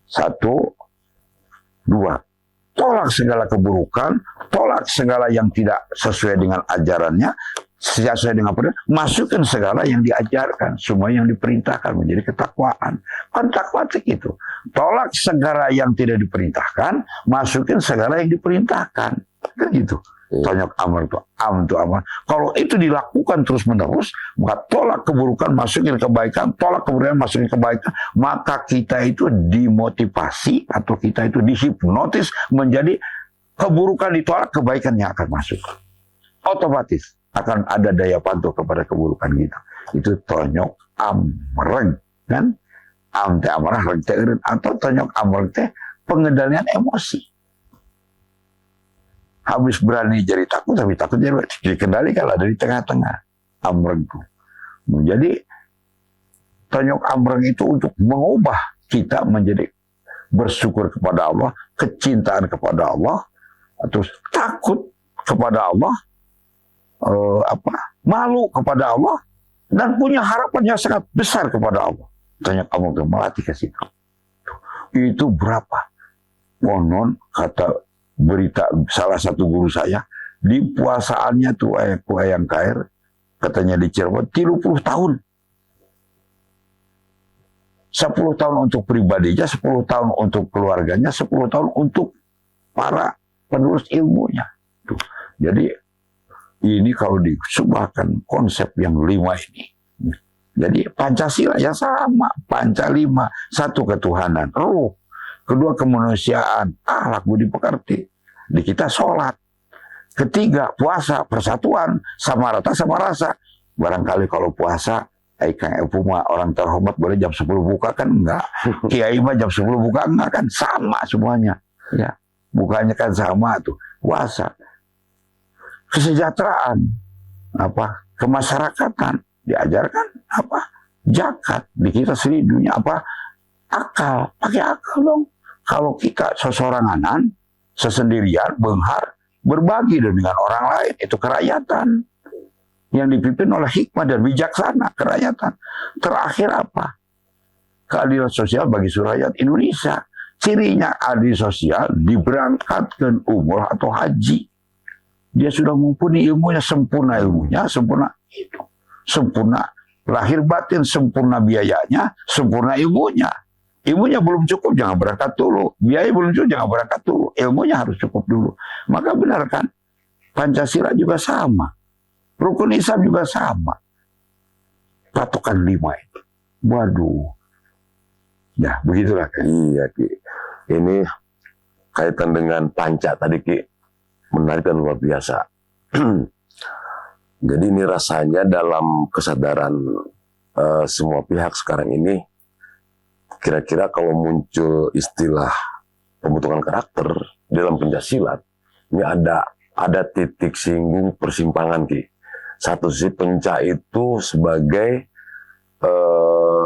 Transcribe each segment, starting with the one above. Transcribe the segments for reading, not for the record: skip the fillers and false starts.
Satu, dua. Tolak segala keburukan, tolak segala yang tidak sesuai dengan ajarannya, sesuai dengan apa? Masukkan segala yang diajarkan, semua yang diperintahkan menjadi ketakwaan. Kan takwa itu. Tolak segala yang tidak diperintahkan, masukin segala yang diperintahkan. Kan gitu. Tonyok amr itu amr. Kalau itu dilakukan terus menerus, maka tolak keburukan masukin kebaikan, tolak keburukan masukin kebaikan, maka kita itu dimotivasi atau kita itu dihipnotis menjadi keburukan ditolak, kebaikannya akan masuk. Otomatis akan ada daya pantau kepada keburukan gitu. Itu tonyok amreng, kan? Amte amarah reng atau tonyok amreng teh pengendalian emosi. Habis berani jadi takut, tapi takut jadi dikendalikan ada di tengah-tengah amrengku. Jadi tonyok amreng itu untuk mengubah kita menjadi bersyukur kepada Allah, kecintaan kepada Allah, atau takut kepada Allah, malu kepada Allah, dan punya harapan yang sangat besar kepada Allah. Tonyok amreng melatih ke situ. Itu berapa? Konon kata berita salah satu guru saya, di puasaannya tuh ayang kair, katanya di Cirebon 30 tahun. 10 tahun untuk pribadinya, 10 tahun untuk keluarganya, 10 tahun untuk para penerus ilmunya. Tuh. Jadi ini kalau disubahkan konsep yang 5 ini. Jadi Pancasila yang sama, Pancalima, satu ketuhanan, ruh. Kedua kemanusiaan, akhlak budi pekerti. Di kita sholat. Ketiga puasa, persatuan, sama rata sama rasa. Barangkali kalau puasa, Kang Epu mah orang terhormat boleh jam 10 buka kan enggak. Kiai mah jam 10 buka enggak kan, sama semuanya. Ya, bukanya kan sama tuh, puasa. Kesejahteraan, kemasyarakatan, diajarkan zakat. Di kita sendiri dunia akal, pakai akal dong. Kalau kita sesoranganan, sesendirian, benghar, berbagi dengan orang lain, itu kerakyatan. Yang dipimpin oleh hikmah dan bijaksana, kerakyatan. Terakhir keadilan sosial bagi seluruh rakyat Indonesia. Cirinya adil sosial diberangkatkan umroh atau haji. Dia sudah mumpuni ilmunya, sempurna itu. Sempurna lahir batin, sempurna biayanya, sempurna ilmunya. Ilmunya belum cukup, jangan berangkat dulu. Biaya belum cukup, jangan berangkat dulu. Ilmunya harus cukup dulu. Maka benar kan? Pancasila juga sama. Rukun Islam juga sama. Patokan 5 itu. Waduh. Ya, begitulah kan. Iya, Ki. Ini kaitan dengan panca tadi, Ki. Menarik dan luar biasa. Jadi ini rasanya dalam kesadaran semua pihak sekarang ini, kira-kira kalau muncul istilah pembentukan karakter dalam pencaksilat, ini ada titik singgung persimpangan, Ki. Satu sisi penca itu sebagai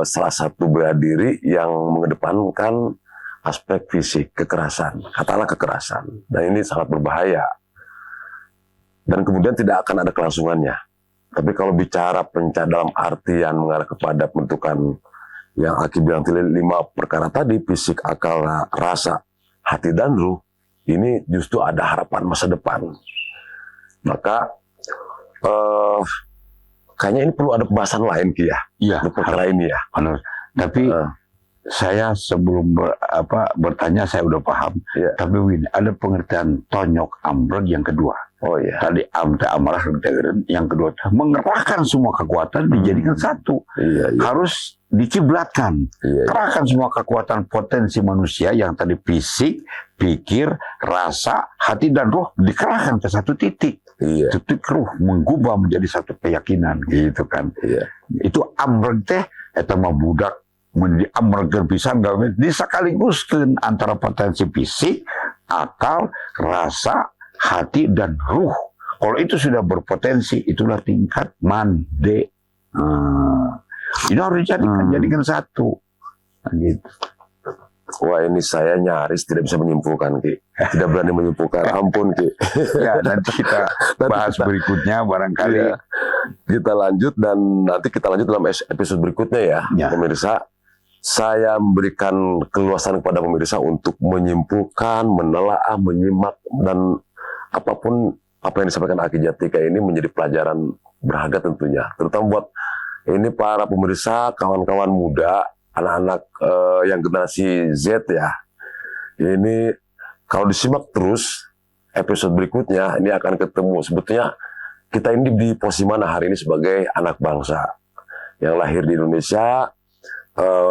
salah satu bela diri yang mengedepankan aspek fisik, kekerasan, katakanlah kekerasan, dan ini sangat berbahaya. Dan kemudian tidak akan ada kelangsungannya. Tapi kalau bicara penca dalam artian mengarah kepada pembentukan yang Aki bilang 5 perkara tadi, fisik, akal, rasa, hati, dan ruh, ini justru ada harapan masa depan. Maka kayaknya ini perlu ada pembahasan lain, Ki, ya? Iya, perkara ini ya. Benar. Tapi saya sebelum bertanya saya udah paham. Iya. Tapi begini, ada pengertian tonyok amreng yang kedua. Oh iya. Tadi amte amarah yang kedua, mengerahkan semua kekuatan dijadikan satu. Iya, iya. Harus dikiblatkan. Iya, iya. Kerahkan semua kekuatan potensi manusia yang tadi fisik, pikir, rasa, hati, dan roh dikerahkan ke satu titik. Iya. Titik ruh menggubah menjadi satu keyakinan, gitu kan. Iya. Itu amreng teh eta mah budak menjadi amreng pisan gawe disakaliguskeun antara potensi fisik, akal, rasa, hati, dan ruh. Kalau itu sudah berpotensi, itulah tingkat mande. Ini harus jadikan satu. Gitu. Wah, ini saya nyaris tidak bisa menyimpulkan, Ki. Tidak berani menyimpulkan. Ampun, Ki. Ya, nanti kita bahas berikutnya barangkali. Ya, kita lanjut dan nanti kita lanjut dalam episode berikutnya ya, Ya. pemirsa. saya memberikan keluasan kepada pemirsa untuk menyimpulkan, menelaah, menyimak, dan apapun apa yang disampaikan Aki Jatika ini menjadi pelajaran berharga tentunya. Terutama buat ini para pemirsa, kawan-kawan muda, anak-anak yang generasi Z ya. Ini kalau disimak terus episode berikutnya, ini akan ketemu. Sebetulnya kita ini di posisi mana hari ini sebagai anak bangsa yang lahir di Indonesia,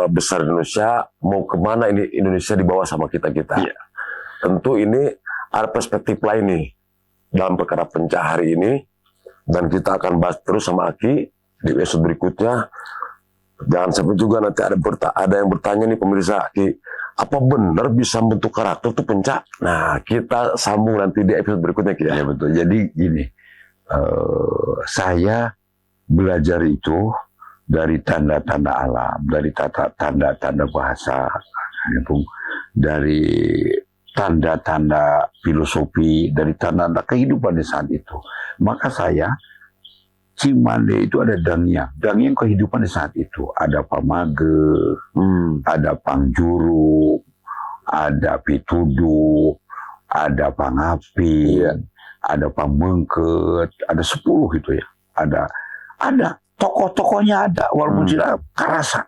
besar di Indonesia, mau kemana ini Indonesia dibawa sama kita-kita. Iya. Tentu ini ada perspektif lain nih dalam perkara pencah hari ini, dan kita akan bahas terus sama Aki di episode berikutnya. Jangan sampai juga nanti ada yang bertanya nih pemirsa, Aki, apa benar bisa bentuk karakter itu pencah? Nah, kita sambung nanti di episode berikutnya, Ki. Ya betul. Jadi gini, saya belajar itu dari tanda-tanda alam, dari tanda-tanda bahasa, dari tanda-tanda filosofi, dari tanda-tanda kehidupan di saat itu. Maka saya, Cimande itu ada Dangiang kehidupan di saat itu. Ada Pamage, ada Pangjuru, ada Pituduh, ada Pangapin, ada Pamengket, ada 10 gitu ya. Ada tokoh-tokohnya ada, walaupun tidak karasa.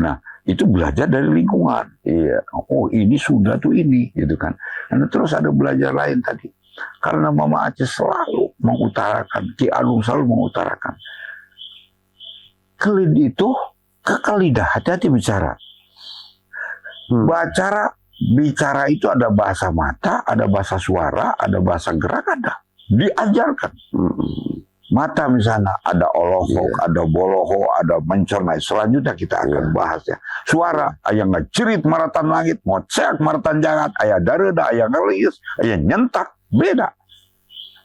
Nah, itu belajar dari lingkungan. Iya. Oh, ini sudah tuh ini, gitu kan. Dan terus ada belajar lain tadi. Karena Mama Aceh selalu mengutarakan, Ki Agung selalu mengutarakan. Kelid itu kekal lidah, hati-hati bicara. Bicara itu ada bahasa mata, ada bahasa suara, ada bahasa gerak, ada. Diajarkan. Mata misalnya ada olohok, ada boloho, ada mencerna. Selanjutnya kita akan bahas ya. Suara, ayah ngecerit maratan langit, ngocek maratan jangat, ayah dareda, ayah ngelius, ayah nyentak, beda.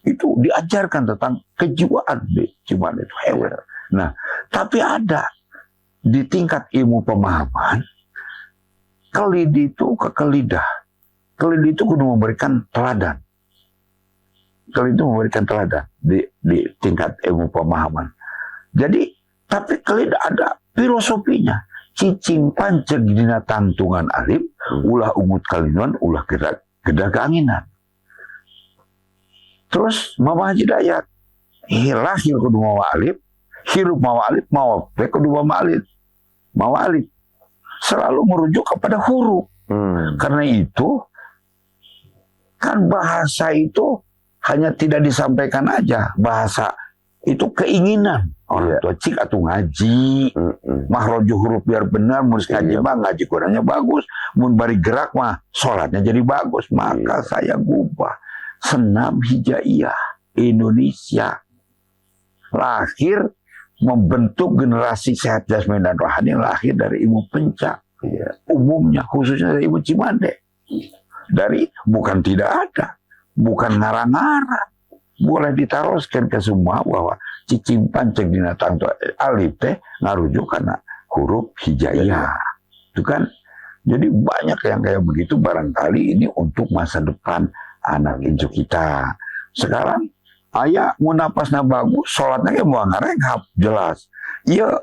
Itu diajarkan tentang kejiwaan di Cimande itu hewan. Nah, tapi ada di tingkat ilmu pemahaman, kelid itu ke lidah. Kelid itu kudu memberikan teladan. Kalau itu memberikan teladan di tingkat ilmu pemahaman. Jadi, tapi kelid ada filosofinya. Cicing panceg dina tantungan alim, ulah ungut kalinuan, ulah gedah keanginan. Terus Mama Haji Dayat, lahir kudu mawa alif, hirup mawa alif, mawa pe kudu mawa alif. Mawa alif selalu merujuk kepada huruf. Karena itu, kan bahasa itu hanya tidak disampaikan aja, bahasa itu keinginan orang tua cik atau ngaji, mahroju huruf biar benar, muris ngaji mah ngaji Qurannya bagus, mun bari gerak mah sholatnya jadi bagus. Maka saya gubah senam hijaiyah Indonesia lahir membentuk generasi sehat jasmani dan rohani yang lahir dari ilmu pencak, umumnya khususnya dari ilmu Cimande, dari bukan tidak ada. Bukan ngarang-ngarang, boleh ditaruhkan ke semua bahwa cicing panceg dina tangtu alif teh ngarujuk karena huruf hijaiyah. Itu kan, jadi banyak yang kayak begitu barangkali ini untuk masa depan anak incu kita. Sekarang ayah mau napasnya bagus, sholatnya kayak mau ngarengap jelas. Iya,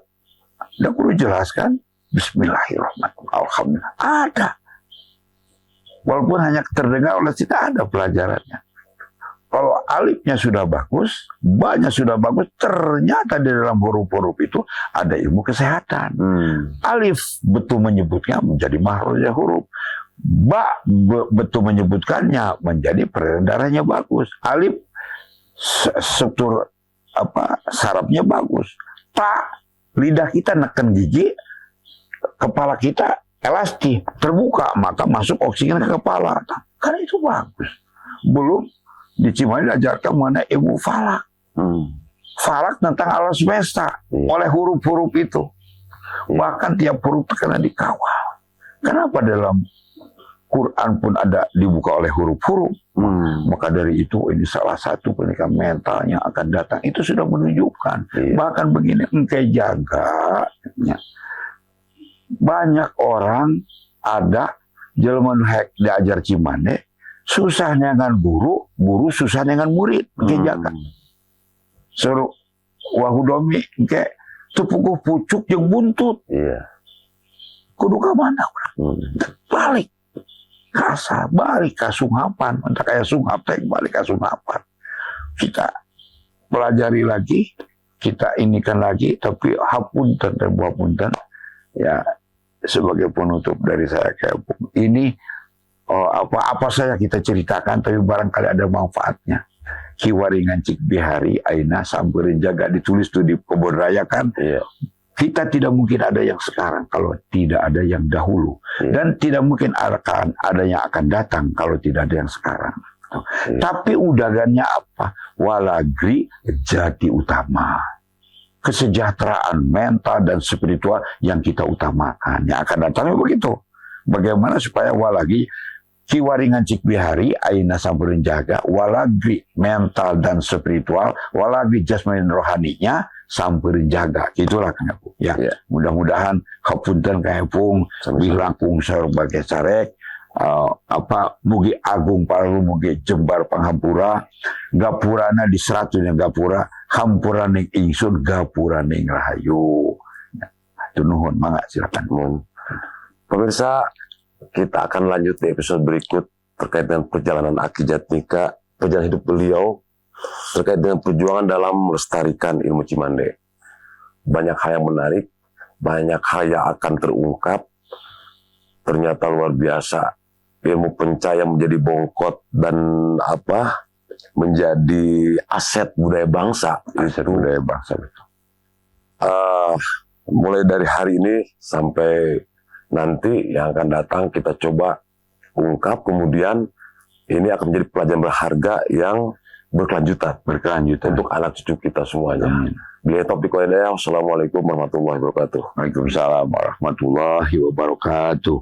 udah perlu jelaskan. Bismillahirrahmanirrahim. Alhamdulillah ada. Walaupun hanya terdengar oleh kita, ada pelajarannya. Kalau alifnya sudah bagus, banyak sudah bagus, ternyata di dalam huruf-huruf itu ada ilmu kesehatan. Alif betul menyebutnya menjadi mahrojnya huruf. Ba betul menyebutkannya menjadi peredaran darahnya bagus. Alif struktur sarafnya bagus. Ta lidah kita neken gigi, kepala kita elastis, terbuka, maka masuk oksigen ke kepala. Karena itu bagus. Belum di Cimande diajarkan mengenai ilmu falak. Falak tentang alam semesta oleh huruf-huruf itu. Bahkan tiap huruf terkena dikawal. Kenapa dalam Quran pun ada dibuka oleh huruf-huruf? Maka dari itu ini salah satu pendidikan mental yang akan datang. Itu sudah menunjukkan. Bahkan begini, engke jaga. Banyak orang ada jelema hek diajar Cimande, susah dengan guru, guru susah dengan murid. Jaga. Suruh wahudomi kayak tepukuh pucuk yang buntut. kudu ke mana? Hmm. Balik ke asal, balik ke sunghapan. Entah kayak sunghap, balik ke sunghapan. Kita pelajari lagi, kita inikan lagi, tapi hapunten dan buapunten. Ya, sebagai penutup dari saya kayak ini, apa saja kita ceritakan, tapi barangkali ada manfaatnya. Kiwaringan cik bihari aina samperin jaga, ditulis tuh di kebun raya kan. Iya. Kita tidak mungkin ada yang sekarang kalau tidak ada yang dahulu. Dan tidak mungkin akan ada yang akan datang kalau tidak ada yang sekarang. Tapi udagannya apa? Walagri jati utama. Kesejahteraan mental dan spiritual yang kita utamakan. Yang akan datangnya begitu. Bagaimana supaya walagi kiwaringan cik bihari aina samperin jaga, walagi mental dan spiritual, walagi jasmani rohaninya samperin jaga. Itulah kan ya. Mudah-mudahan hapunten kaepung bilangkung sebagai carek mugi agung paralu mugi jembar panghampura gapurana di seratunya gapura hampura ning ingsun gapura ning rahayu. Itu nuhun, mangga silakan. Pemirsa, kita akan lanjut di episode berikut terkait dengan perjalanan Aki Jatnika, perjalanan hidup beliau terkait dengan perjuangan dalam melestarikan ilmu Cimande. Banyak hal yang menarik, banyak hal yang akan terungkap. Ternyata luar biasa, ilmu pencaya menjadi bongkot dan menjadi aset budaya bangsa. Aset budaya bangsa. Mulai dari hari ini sampai nanti yang akan datang kita coba ungkap, kemudian ini akan menjadi pelajaran berharga yang berkelanjutan untuk anak cucu kita semuanya. Bila topik Assalamualaikum warahmatullahi wabarakatuh. Waalaikumsalam warahmatullahi wabarakatuh.